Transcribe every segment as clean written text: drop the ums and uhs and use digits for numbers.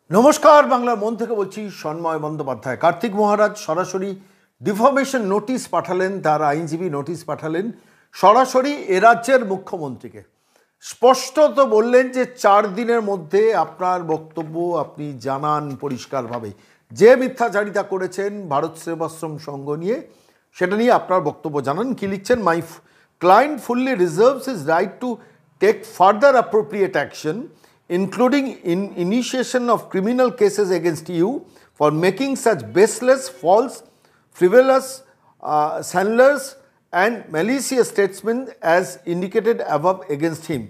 নমস্কার, বাংলার মন থেকে বলছি সন্ময় বন্দ্যোপাধ্যায়। কার্তিক মহারাজ সরাসরি ডিফামেশন নোটিশ পাঠালেন, তার আইনজীবী নোটিশ পাঠালেন সরাসরি এ রাজ্যের মুখ্যমন্ত্রীকে। স্পষ্টত বললেন যে 4 দিনের মধ্যে আপনার বক্তব্য আপনি জানান পরিষ্কারভাবে, যে মিথ্যাচারিতা করেছেন ভারত সেবাশ্রম সংঘ নিয়ে সেটা নিয়ে আপনার বক্তব্য জানান। কি লিখছেন? My client fully reserves his right to take further appropriate action including initiation of criminal cases against you for making such baseless, false, frivolous, slanderous and malicious statements as indicated above against him.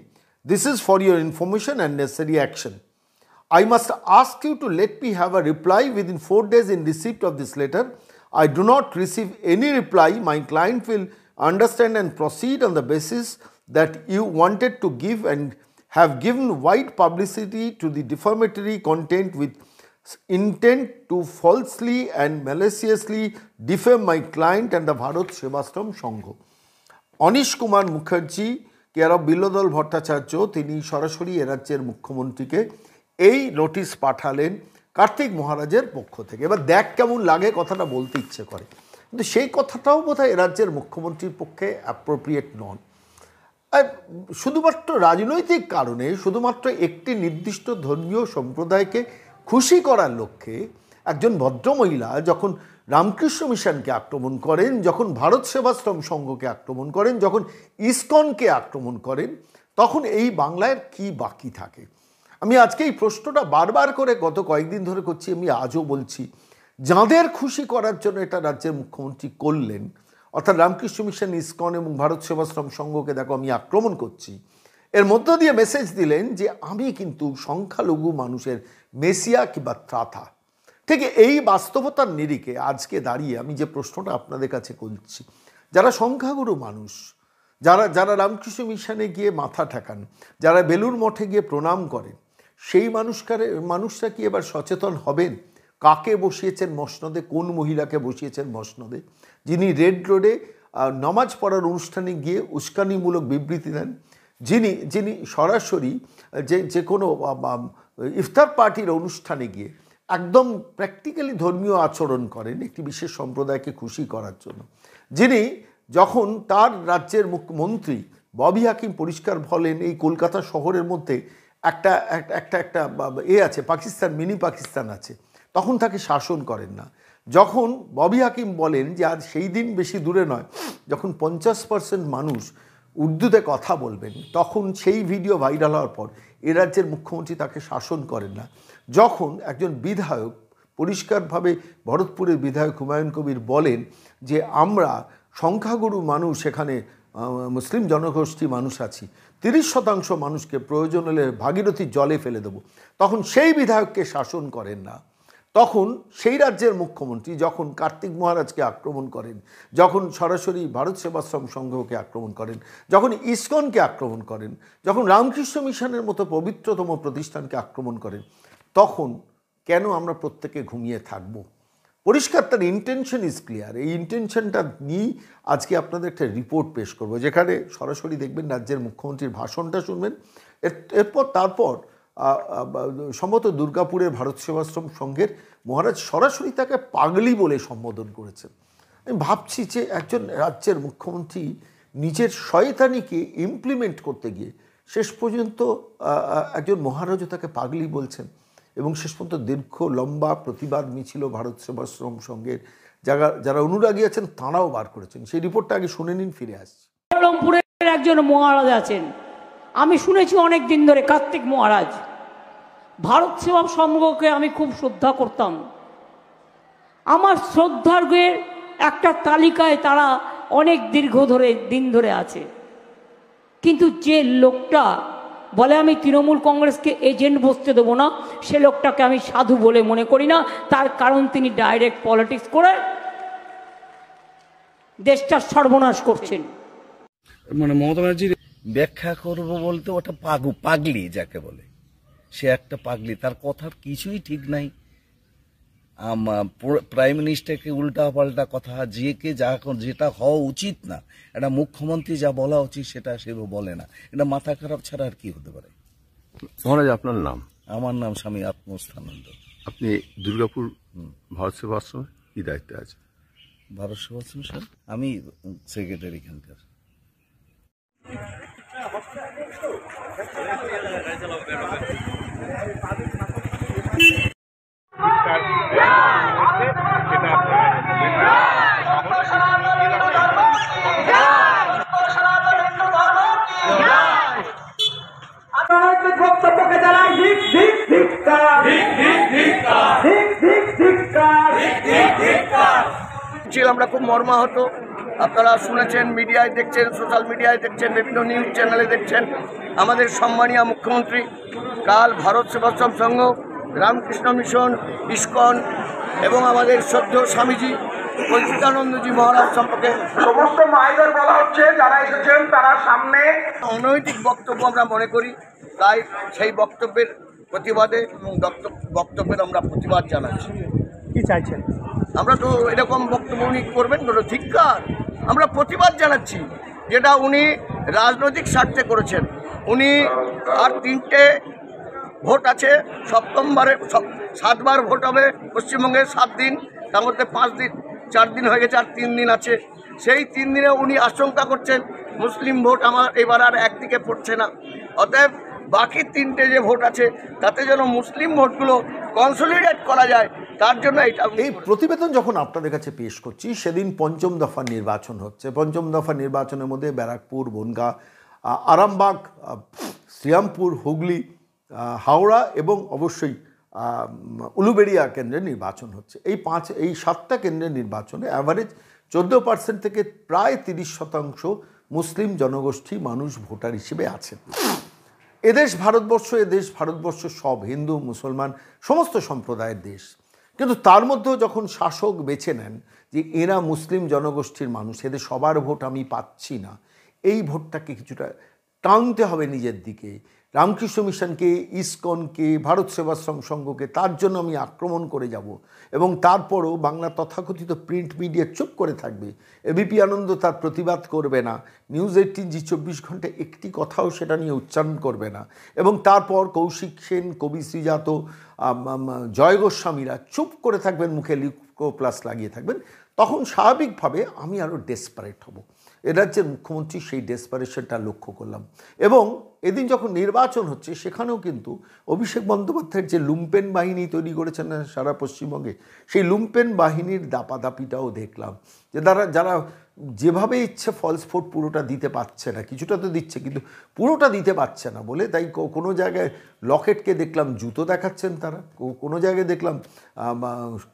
This is for your information and necessary action. I must ask you to let me have a reply within 4 days in receipt of this letter. I do not receive any reply. My client will understand and proceed on the basis that you wanted to give and have given wide publicity to the defamatory content with intent to falsely and maliciously defame my client and the Bharat Sevashram Sangha. Anish Kumar Mukherjee, care of Billadal Bhattacharya, তিনি সরাসরি এ রাজ্যের মুখ্যমন্ত্রীকে এই notice পাঠালেন কার্তিক মহারাজের পক্ষ থেকে। এবার দেখ কেমন লাগে, কথাটা বলতে ইচ্ছে করে, কিন্তু সেই কথাটাও বোধহয় এ রাজ্যের মুখ্যমন্ত্রীর পক্ষে অ্যাপ্রোপ্রিয়েট নন। শুধুমাত্র রাজনৈতিক কারণে, শুধুমাত্র একটি নির্দিষ্ট ধর্মীয় সম্প্রদায়কে খুশি করার লক্ষ্যে একজন ভদ্রমহিলা যখন রামকৃষ্ণ মিশনকে আক্রমণ করেন, যখন ভারত সেবাশ্রম সংঘকে আক্রমণ করেন, যখন ইসকনকে আক্রমণ করেন, তখন এই বাংলার কি বাকি থাকে? আমি আজকে এই প্রশ্নটা বারবার করে গত কয়েকদিন ধরে করছি, আমি আজও বলছি, যাঁদের খুশি করার জন্য এটা রাজ্যের মুখ্যমন্ত্রী করলেন, অর্থাৎ রামকৃষ্ণ মিশন, ইসকন এবং ভারত সেবাশ্রম সংঘকে দেখো আমি আক্রমণ করছি, এর মধ্য দিয়ে মেসেজ দিলেন যে আমি কিন্তু সংখ্যালঘু মানুষের মেসিয়া কিংবা ত্রাতা। ঠিক এই বাস্তবতার নিরিখে আজকে দাঁড়িয়ে আমি যে প্রশ্নটা আপনাদের কাছে করছি, যারা সংখ্যাগুরু মানুষ, যারা রামকৃষ্ণ মিশনে গিয়ে মাথা ঠেকান, যারা বেলুর মঠে গিয়ে প্রণাম করেন, সেই মানুষরা কি এবার সচেতন হবেন? কাকে বসিয়েছেন মসনদে, কোন মহিলাকে বসিয়েছেন মসনদে, যিনি রেড রোডে নামাজ পড়ার অনুষ্ঠানে গিয়ে উস্কানিমূলক বিবৃতি দেন, যিনি সরাসরি যে কোনো ইফতার পার্টির অনুষ্ঠানে গিয়ে একদম প্র্যাকটিক্যালি ধর্মীয় আচরণ করেন একটি বিশেষ সম্প্রদায়কে খুশি করার জন্য, যিনি যখন তার রাজ্যের মুখ্যমন্ত্রী ববি হাকিম পরিষ্কার বলেন এই কলকাতা শহরের মধ্যে একটা আছে পাকিস্তান, মিনি পাকিস্তান আছে, তখন তাকে শাসন করেন না। যখন ববি হাকিম বলেন যে আজ সেই দিন বেশি দূরে নয় যখন 50% মানুষ উর্দুতে কথা বলবেন, তখন সেই ভিডিও ভাইরাল হওয়ার পর এ রাজ্যের মুখ্যমন্ত্রী তাকে শাসন করেন না। যখন একজন বিধায়ক পরিষ্কারভাবে, ভরতপুরের বিধায়ক হুমায়ুন কবির বলেন যে আমরা সংখ্যাগুরু মানুষ, এখানে মুসলিম জনগোষ্ঠী মানুষ আছি, 30% মানুষকে প্রয়োজন হলে ভাগীরথীর জলে ফেলে দেবো, তখন সেই বিধায়ককে শাসন করেন না। তখন সেই রাজ্যের মুখ্যমন্ত্রী যখন কার্তিক মহারাজকে আক্রমণ করেন, যখন সরাসরি ভারত সেবাশ্রম সংঘকে আক্রমণ করেন, যখন ইসকনকে আক্রমণ করেন, যখন রামকৃষ্ণ মিশনের মতো পবিত্রতম প্রতিষ্ঠানকে আক্রমণ করেন, তখন কেন আমরা প্রত্যেকে ঘুমিয়ে থাকব? পরিষ্কার তার ইন্টেনশন ইজ ক্লিয়ার। এই ইন্টেনশনটা নিয়েই আজকে আপনাদের একটা রিপোর্ট পেশ করব, যেখানে সরাসরি দেখবেন রাজ্যের মুখ্যমন্ত্রীর ভাষণটা শুনবেন, তারপর সম্ভবত দুর্গাপুরের ভারত সেবাশ্রম সংঘের মহারাজ সরাসরি তাকে পাগলি বলে সম্বোধন করেছেন। আমি ভাবছি যে একজন রাজ্যের মুখ্যমন্ত্রী নিজের শয়তানিকে ইমপ্লিমেন্ট করতে গিয়ে শেষ পর্যন্ত একজন মহারাজও তাকে পাগলি বলছেন, এবং শেষ পর্যন্ত দীর্ঘ লম্বা প্রতিবাদ মিছিল ভারত সেবাশ্রম সংঘের যারা অনুরাগী আছেন তাঁরাও বার করেছেন। সেই রিপোর্টটা আগে শুনে নিন, ফিরে আসছি। রংপুরের একজন মহারাজ আছেন, আমি শুনেছি অনেক দিন ধরে, কার্তিক মহারাজ। ভারত সেবা সংঘকে আমি খুব শ্রদ্ধা করতাম। আমার শ্রদ্ধার্ঘের একটা তালিকায় তারা অনেক দিন ধরে আছে। কিন্তু যে লোকটা বলে আমি তৃণমূল কংগ্রেসকে এজেন্ট বসতে দেবো না, সে লোকটাকে আমি সাধু বলে মনে করি না। তার কারণ তিনি ডাইরেক্ট পলিটিক্স করে দেশটা সর্বনাশ করছেন। মানে মমতা ব্যানার্জির ব্যাখ্যা করবো বলতে ওটা পাগলি যাকে বলে, সে একটা পাগলি, তার কথার কিছুই ঠিক নাই। প্রাইম মিনিস্টারকে উল্টা পাল্টা কথা, যেটা হওয়া উচিত না, একটা মুখ্যমন্ত্রী যা বলা উচিত সেটা সে বলে না। এটা মাথা খারাপ ছাড়া আর কি হতে পারে? মহারাজ আপনার নাম? আমার নাম স্বামী আত্মস্থানন্দ। আপনি দুর্গাপুর ভারত সেবা আশ্রমে কি দায়িত্বে আছে? ভারত সেবাশ্রম স্যার, আমি সেক্রেটারি এখানকার। আমরা খুব মর্মাহত। আপনারা শুনেছেন, মিডিয়ায় দেখছেন, সোশ্যাল মিডিয়ায় দেখছেন, বিভিন্ন নিউজ চ্যানেলে দেখছেন। আমাদের সম্মানীয় মুখ্যমন্ত্রী কাল ভারত সেবাশ্রম সংঘ, রামকৃষ্ণ মিশন, ইস্কন এবং আমাদের শ্রদ্ধেয় স্বামীজি পরিচিতানন্দজি মহারাজ সম্পর্কে সমস্ত মায়েদের বলা হচ্ছে যারা এসেছেন তারা সামনে অনৈতিক বক্তব্য আমরা মনে করি। তাই সেই বক্তব্যের প্রতিবাদে এবং বক্তব্যের আমরা প্রতিবাদ জানাচ্ছি। কি চাইছেন? আমরা তো এরকম বক্তব্য উনি করবেন কোনো ধিক্কার, আমরা প্রতিবাদ জানাচ্ছি। যেটা উনি রাজনৈতিক স্বার্থে করেছেন। উনি আর 3টে ভোট আছে, সপ্তমবারে 7বার ভোট হবে পশ্চিমবঙ্গে, 7 দিন, তার মধ্যে 5 দিন 4 দিন হয়ে গেছে, আর 3 দিন আছে। সেই 3 দিনে উনি আশঙ্কা করছেন মুসলিম ভোট আমার এবার আর একদিকে পড়ছে না, অতএব বাকি 3টে যে ভোট আছে তাতে যেন মুসলিম ভোটগুলো কনসলিডেট করা যায়, তার জন্য এই প্রতিবেদন যখন আপনাদের কাছে পেশ করছি সেদিন 5ম দফা নির্বাচন হচ্ছে। 5ম দফা নির্বাচনের মধ্যে ব্যারাকপুর, বনগাঁ, আরামবাগ, শ্রীরামপুর, হুগলি, হাওড়া এবং অবশ্যই উলুবেড়িয়া কেন্দ্রে নির্বাচন হচ্ছে। এই 7টা কেন্দ্রের নির্বাচনে অ্যাভারেজ 14% থেকে প্রায় 30% মুসলিম জনগোষ্ঠী মানুষ ভোটার হিসেবে আছেন। এদেশ ভারতবর্ষ সব হিন্দু মুসলমান সমস্ত সম্প্রদায়ের দেশ, কিন্তু তার মধ্যেও যখন শাসক বেছে নেন যে এরা মুসলিম জনগোষ্ঠীর মানুষ, এদের সবার ভোট আমি পাচ্ছি না, এই ভোটটাকে কিছুটা টানতে হবে নিজের দিকে। রামকৃষ্ণ মিশনকে, ইসকনকে, ভারত সেবাশ্রম সংঘকে তার জন্য আমি আক্রমণ করে যাব, এবং তারপরও বাংলা তথাকথিত প্রিন্ট মিডিয়া চুপ করে থাকবে। এবিপি আনন্দ তার প্রতিবাদ করবে না, নিউজ 18 জি 24 ঘন্টা একটি কথাও সেটা নিয়ে উচ্চারণ করবে না, এবং তারপর কৌশিক সেন, কবি শ্রীজাত, জয় গোস্বামীরা চুপ করে থাকবেন, মুখে লিউকো প্লাস লাগিয়ে থাকবেন। তখন স্বাভাবিকভাবে আমি আরও ডেসপারেট হব। এ রাজ্যের মুখ্যমন্ত্রী সেই ডেসপারেশনটা লক্ষ্য করলাম। এবং এদিন যখন নির্বাচন হচ্ছে সেখানেও কিন্তু অভিষেক বন্দ্যোপাধ্যায়ের যে লুম্পেন বাহিনী তৈরি করেছেন সারা পশ্চিমবঙ্গে, সেই লুম্পেন বাহিনীর দাপাদাপিটাও দেখলাম। যে যারা যেভাবে ইচ্ছে ফলস ভোট পুরোটা দিতে পারছে না, কিছুটা তো দিচ্ছে কিন্তু পুরোটা দিতে পারছে না বলে, তাই কোনো জায়গায় লকেটকে দেখলাম জুতো দেখাচ্ছেন তারা, কোনো জায়গায় দেখলাম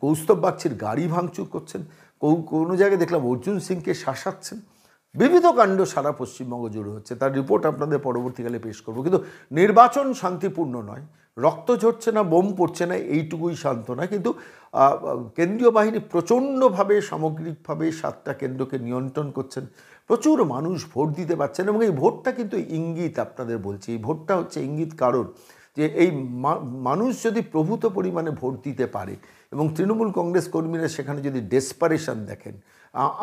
কৌস্তব বাগচির গাড়ি ভাঙচুর করছেন, কোনো জায়গায় দেখলাম অর্জুন সিংকে শাসাচ্ছেন। বিবিধ কাণ্ড সারা পশ্চিমবঙ্গ জুড়ে হচ্ছে, তার রিপোর্ট আপনাদের পরবর্তীকালে পেশ করব। কিন্তু নির্বাচন শান্তিপূর্ণ নয়, রক্ত ঝরছে না, বোম পড়ছে না, এইটুকুই সান্ত্বনা। কিন্তু কেন্দ্রীয় বাহিনী প্রচণ্ডভাবে সামগ্রিকভাবে 7টা কেন্দ্রকে নিয়ন্ত্রণ করছেন, প্রচুর মানুষ ভোট দিতে পারছেন, এবং এই ভোটটা কিন্তু ইঙ্গিত, আপনাদের বলছি এই ভোটটা হচ্ছে ইঙ্গিত, কারণ যে এই মানুষ যদি প্রভূত পরিমাণে ভোট দিতে পারে, এবং তৃণমূল কংগ্রেস কর্মীরা সেখানে যদি ডেসপারেশন দেখেন,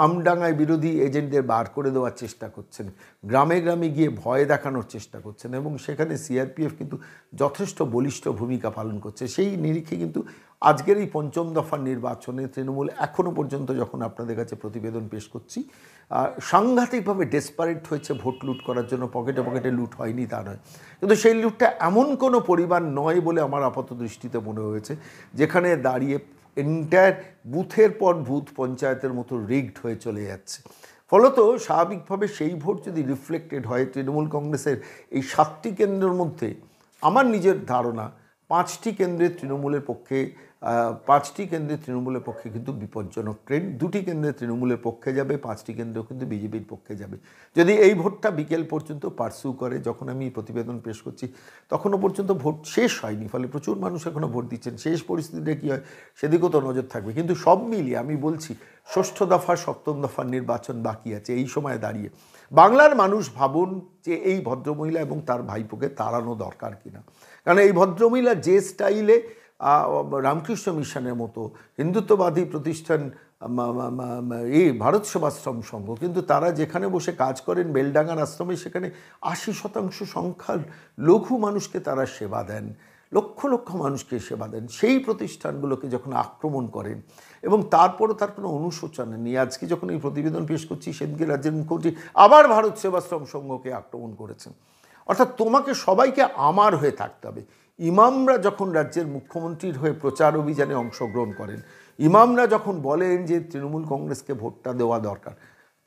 আমডাঙ্গায় বিরোধী এজেন্টদের বার করে দেওয়ার চেষ্টা করছেন, গ্রামে গ্রামে গিয়ে ভয় দেখানোর চেষ্টা করছেন, এবং সেখানে সিআরপিএফ কিন্তু যথেষ্ট বলিষ্ঠ ভূমিকা পালন করছে। সেই নিরিখে কিন্তু আজকের এই 5ম দফার নির্বাচনে তৃণমূল এখনও পর্যন্ত, যখন আপনাদের কাছে প্রতিবেদন পেশ করছি, সাংঘাতিকভাবে ডেসপারেট হয়েছে ভোট লুট করার জন্য। পকেটে পকেটে লুট হয়নি তা নয়, কিন্তু সেই লুটটা এমন কোনো পরিমাণ নয় বলে আমার আপাত দৃষ্টিতে মনে হয়েছে, যেখানে দাঁড়িয়ে এন্টায়ার বুথের পর বুথ পঞ্চায়েতের মতো রিগড হয়ে চলে যাচ্ছে। ফলত স্বাভাবিকভাবে সেই ভোট যদি রিফ্লেক্টেড হয় তৃণমূল কংগ্রেসের এই 7টি কেন্দ্রের মধ্যে, আমার নিজের ধারণা 5টি কেন্দ্রে তৃণমূলের পক্ষে কিন্তু বিপজ্জনক ট্রেন্ড। 2টি কেন্দ্রে তৃণমূলের পক্ষে যাবে, 5টি কেন্দ্র কিন্তু বিজেপির পক্ষে যাবে। যদি এই ভোটটা বিকেল পর্যন্ত পার্সু করে, যখন আমি প্রতিবেদন পেশ করছি তখনও পর্যন্ত ভোট শেষ হয়নি, ফলে প্রচুর মানুষ এখনও ভোট দিচ্ছেন। শেষ পরিস্থিতিটা কী হয় সেদিকেও তো নজর থাকবে। কিন্তু সব মিলিয়ে আমি বলছি 6ষ্ঠ দফা 7ম দফার নির্বাচন বাকি আছে। এই সময় দাঁড়িয়ে বাংলার মানুষ ভাবুন যে এই ভদ্রমহিলা এবং তার ভাইপোকে তাড়ানো দরকার কিনা। কারণ এই ভদ্রমহিলা যে স্টাইলে রামকৃষ্ণ মিশনের মতো হিন্দুত্ববাদী প্রতিষ্ঠান, এই ভারত সেবাশ্রম সংঘ, কিন্তু তারা যেখানে বসে কাজ করেন বেলডাঙ্গার আশ্রমে, সেখানে 80% সংখ্যার লঘু মানুষকে তারা সেবা দেন। লক্ষ লক্ষ মানুষকে সেবা দেন, সেই প্রতিষ্ঠানগুলোকে যখন আক্রমণ করেন এবং তারপরও তার কোনো অনুশোচনা নেই। আজকে যখন এই প্রতিবেদন পেশ করছি, সেদিনকে রাজ্যের মুখ্যমন্ত্রী আবার ভারত সেবাশ্রম সংঘকে আক্রমণ করেছেন। অর্থাৎ তোমাকে সবাইকে আমার হয়ে থাকতে হবে। ইমামরা যখন রাজ্যের মুখ্যমন্ত্রীর হয়ে প্রচার অভিযানে অংশগ্রহণ করেন, ইমামরা যখন বলেন যে তৃণমূল কংগ্রেসকে ভোটটা দেওয়া দরকার,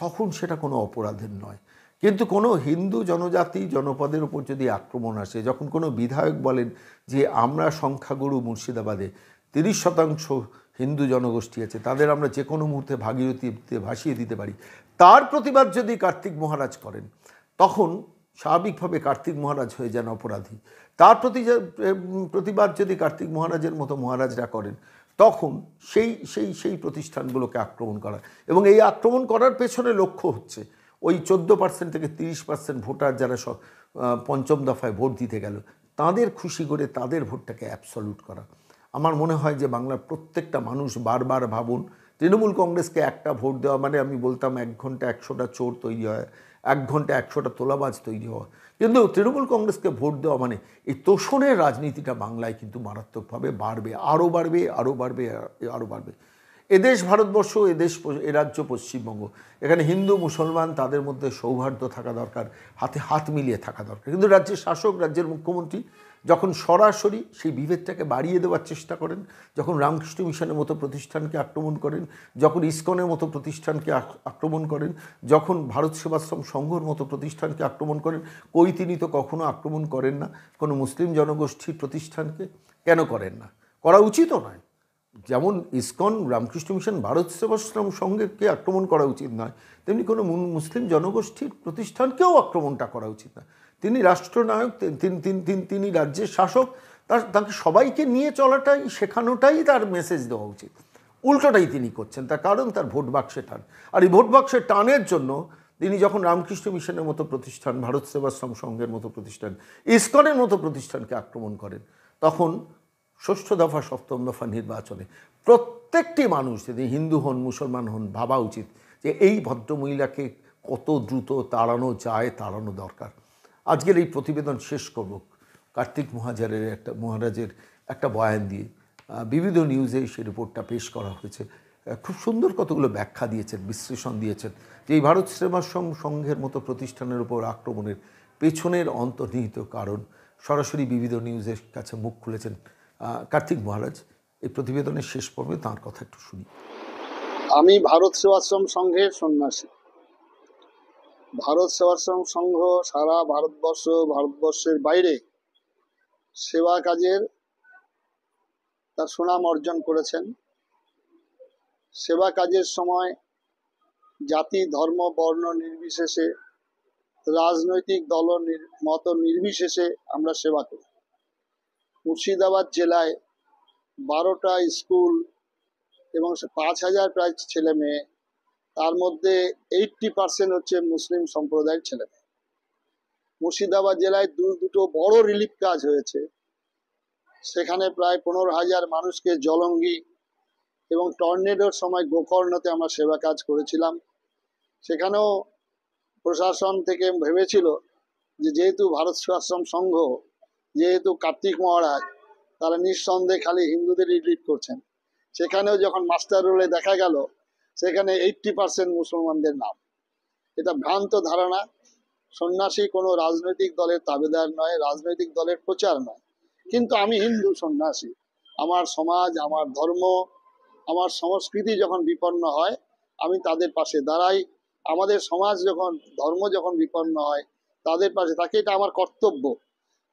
তখন সেটা কোনো অপরাধের নয়। কিন্তু কোনো হিন্দু জনজাতি জনপদের উপর যদি আক্রমণ আসে, যখন কোনো বিধায়ক বলেন যে আমরা সংখ্যাগুরু মুর্শিদাবাদে 30% হিন্দু জনগোষ্ঠী আছে, তাদের আমরা যে কোনো মুহূর্তে ভাগীরথীতে ভাসিয়ে দিতে পারি, তার প্রতিবাদ যদি কার্তিক মহারাজ করেন, তখন স্বাভাবিকভাবে কার্তিক মহারাজ হয়ে যান অপরাধী। তার প্রতিবাদ যদি কার্তিক মহারাজের মতো মহারাজরা করেন, তখন সেই সেই সেই প্রতিষ্ঠানগুলোকে আক্রমণ করা। এবং এই আক্রমণ করার পেছনে লক্ষ্য হচ্ছে ওই 14% থেকে 30% ভোটার যারা পঞ্চম দফায় ভোট দিতে গেল, তাদের খুশি করে তাদের ভোটটাকে অ্যাবসলিউট করা। আমার মনে হয় যে বাংলার প্রত্যেকটা মানুষ বারবার ভাবুন, তৃণমূল কংগ্রেসকে একটা ভোট দেওয়া মানে আমি বলতাম 1 ঘন্টা 100টা চোর তৈরি হয়, 1 ঘন্টা 100টা তোলাবাজ তৈরি হওয়া। কিন্তু তৃণমূল কংগ্রেসকে ভোট দেওয়া মানে এই তোষণের রাজনীতিটা বাংলায় কিন্তু মারাত্মকভাবে বাড়বে, আরও বাড়বে, আরও বাড়বে, আরও বাড়বে। এদেশ ভারতবর্ষ, এ রাজ্য পশ্চিমবঙ্গ, এখানে হিন্দু মুসলমান তাদের মধ্যে সৌহার্দ্য থাকা দরকার, হাতে হাত মিলিয়ে থাকা দরকার। কিন্তু রাজ্যের শাসক, রাজ্যের মুখ্যমন্ত্রী যখন সরাসরি সেই বিভেদটাকে বাড়িয়ে দেওয়ার চেষ্টা করেন, যখন রামকৃষ্ণ মিশনের মতো প্রতিষ্ঠানকে আক্রমণ করেন, যখন ইসকনের মতো প্রতিষ্ঠানকে আক্রমণ করেন, যখন ভারত সেবাশ্রম সংঘর মতো প্রতিষ্ঠানকে আক্রমণ করেন, তিনি তো কখনো আক্রমণ করেন না কোনো মুসলিম জনগোষ্ঠীর প্রতিষ্ঠানকে। কেন করেন না? করা উচিতও নয়। যেমন ইসকন, রামকৃষ্ণ মিশন, ভারত সেবাশ্রম সংঘকে আক্রমণ করা উচিত নয়, তেমনি কোনো মুসলিম জনগোষ্ঠীর প্রতিষ্ঠানকেও আক্রমণটা করা উচিত না। তিনি রাষ্ট্রনায়ক, তিনি রাজ্যের শাসক, তাকে সবাইকে নিয়ে চলাটাই, শেখানোটাই তার মেসেজ দেওয়া উচিত। উল্টোটাই তিনি করছেন, তার কারণ তার ভোট বাক্সে টান। আর এই ভোট বাক্সে টানের জন্য তিনি যখন রামকৃষ্ণ মিশনের মতো প্রতিষ্ঠান, ভারত সেবাশ্রম সংঘের মতো প্রতিষ্ঠান, ইসকনের মতো প্রতিষ্ঠানকে আক্রমণ করেন, তখন 6ষ্ঠ দফা 7ম দফা নির্বাচনে প্রত্যেকটি মানুষ, যদি হিন্দু হন মুসলমান হন, ভাবা উচিত যে এই ভদ্রমহিলাকে কত দ্রুত তাড়ানো যায়, তাড়ানো দরকার। আজকের এই প্রতিবেদন শেষ করব কার্তিক মহারাজের একটা বয়ান দিয়ে। বিবিধ নিউজে সেই রিপোর্টটা পেশ করা হয়েছে। খুব সুন্দর কতগুলো ব্যাখ্যা দিয়েছেন, বিশ্লেষণ দিয়েছেন যে এই ভারত সেবাশ্রম সংঘের মতো প্রতিষ্ঠানের উপর আক্রমণের পেছনের অন্তর্নিহিত কারণ সরাসরি বিবিধ নিউজের কাছে মুখ খুলেছেন কার্তিক মহারাজ। এই প্রতিবেদনের শেষ পর্বে তাঁর কথা একটু শুনি। আমি ভারত সেবাশ্রম সংঘের সন্ন্যাসী। ভারত সেবাশ্রম সংঘ সারা ভারতবর্ষের বাইরে সেবা কাজের তার সুনাম অর্জন করেছেন। সেবা কাজের সময় জাতি, ধর্ম, বর্ণ নির্বিশেষে, রাজনৈতিক দল মত নির্বিশেষে আমরা সেবা করি। মুর্শিদাবাদ জেলায় 12টা স্কুল এবং 5000 প্রায় ছেলে মেয়ে, তার মধ্যে 80% হচ্ছে মুসলিম সম্প্রদায়ের ছেলে মেয়ে। মুর্শিদাবাদ জেলায় দুটো বড় রিলিফ কাজ হয়েছে, সেখানে প্রায় 15,000 মানুষকে জলঙ্গি এবং টর্নেডোর সময় গোকর্ণতে আমরা সেবা কাজ করেছিলাম। সেখানেও প্রশাসন থেকে ভেবেছিল যে যেহেতু ভারত সেবাশ্রম সংঘ, যেহেতু কার্তিক মহারাজ, তারা নিঃসন্দেহে খালি হিন্দুদেরই লিড করছেন। সেখানেও যখন মাস্টার রোলে দেখা গেল সেখানে 80% মুসলমানদের নাম। এটা ভ্রান্ত ধারণা। সন্ন্যাসী কোনো রাজনৈতিক দলের তাবেদার নয়, রাজনৈতিক দলের প্রচার নয়। কিন্তু আমি হিন্দু সন্ন্যাসী। আমার সমাজ, আমার ধর্ম, আমার সংস্কৃতি যখন বিপন্ন হয় আমি তাদের পাশে দাঁড়াই। আমাদের সমাজ যখন, ধর্ম যখন বিপন্ন হয় তাদের পাশে থাকি, এটা আমার কর্তব্য।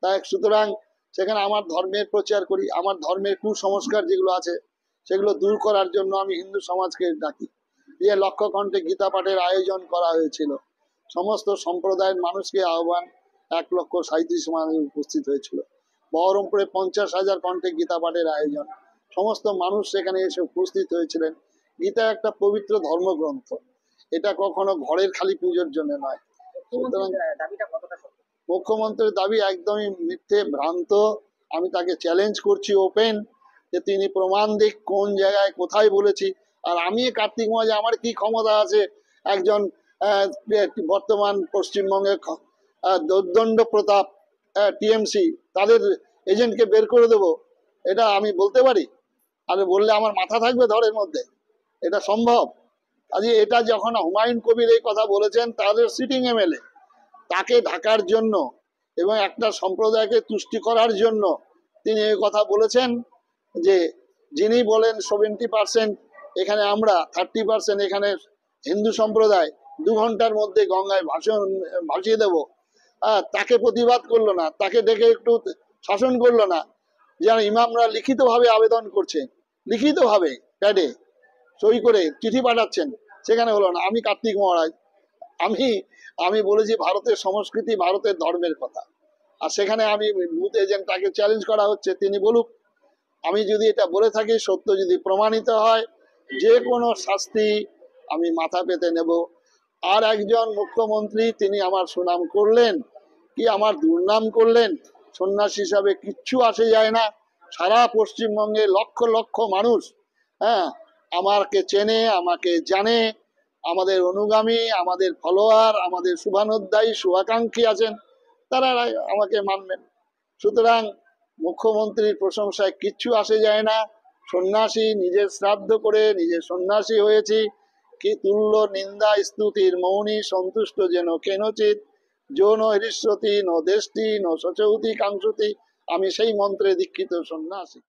তাই সুতরাং সেখানে আমার ধর্মের প্রচার করি। আমার ধর্মের কুসংস্কার যেগুলো আছে সেগুলো দূর করার জন্য আমি হিন্দু সমাজকে ডাকি। যে লক্ষকণ্ঠে গীতা পাঠের আয়োজন করা হয়েছিল, সমস্ত সম্প্রদায়ের মানুষকে আহ্বান, 1,37,000 মানুষ উপস্থিত হয়েছিল। বহরমপুরে 50,000 কণ্ঠে গীতা পাঠের আয়োজন, সমস্ত মানুষ সেখানে এসে উপস্থিত হয়েছিলেন। গীতা একটা পবিত্র ধর্মগ্রন্থ, এটা কখনো ঘরের খালি পুজোর জন্য নয়। সুতরাং মুখ্যমন্ত্রীর দাবি একদমই মিথ্যে, ভ্রান্ত। আমি তাকে চ্যালেঞ্জ করছি ওপেন, যে তিনি প্রমাণ দিক কোন জায়গায় কোথায় বলেছি। আর আমি কার্তিক মহারাজ, আমার কি ক্ষমতা আছে একজন বর্তমান পশ্চিমবঙ্গের দোর্দণ্ড প্রতাপ টিএমসি, তাদের এজেন্টকে বের করে দেবো, এটা আমি বলতে পারি? আমি বললে আমার মাথা থাকবে ধরের মধ্যে? এটা সম্ভব? কাজে এটা যখন হুমায়ুন কবির এই কথা বলেছেন, তাদের সিটিং এমএলএ, তাকে ঢাকার জন্য এবং একটা সম্প্রদায়কে তুষ্টি করার জন্য তিনি এই কথা বলেছেন যে যিনি বলেন 70% এখানে আমরা, 30% এখানে হিন্দু সম্প্রদায় 2 ঘন্টার মধ্যে গঙ্গায় ভাসিয়ে দেব, তাকে প্রতিবাদ করলো না, তাকে ডেকে একটু শাসন করলো না। যেন ইমামরা লিখিতভাবে আবেদন করছে, লিখিতভাবে প্যাডে সই করে চিঠি পাঠাচ্ছেন, সেখানে হলো না। আমি কার্তিক মহারাজ, আমি বলেছি ভারতের সংস্কৃতি, ভারতের ধর্মের কথা, আর সেখানে আমি বুথ এজেন্ট, তাকে চ্যালেঞ্জ করা হচ্ছে, তিনি বলুক। আমি যদি এটা বলে থাকি, সত্য যদি প্রমাণিত হয়, যে কোনো শাস্তি আমি মাথা পেতে নেব। আর একজন মুখ্যমন্ত্রী, তিনি আমার সুনাম করলেন কি আমার দুর্নাম করলেন, সন্ন্যাসী হিসাবে কিচ্ছু আসে যায় না। সারা পশ্চিমবঙ্গে লক্ষ লক্ষ মানুষ আমাকে চেনে, আমাকে জানে, আমাদের অনুগামী, আমাদের ফলোয়ার, আমাদের শুভানুধ্যায়ী, শুভাকাঙ্ক্ষী আছেন, তারা আমাকে মানবেন। সুতরাং মুখ্যমন্ত্রীর প্রশংসায় কিচ্ছু আসে যায় না। সন্ন্যাসী, নিজের শ্রাদ্ধ করে নিজে সন্ন্যাসী হয়েছি, কি তুল্য নিন্দা স্তুতির মৌনী সন্তুষ্ট যেন কেনচিত যৌন হৃষ্যতি ন দেশটি ন সচৌতি কাংসতি। আমি সেই মন্ত্রে দীক্ষিত সন্ন্যাসী।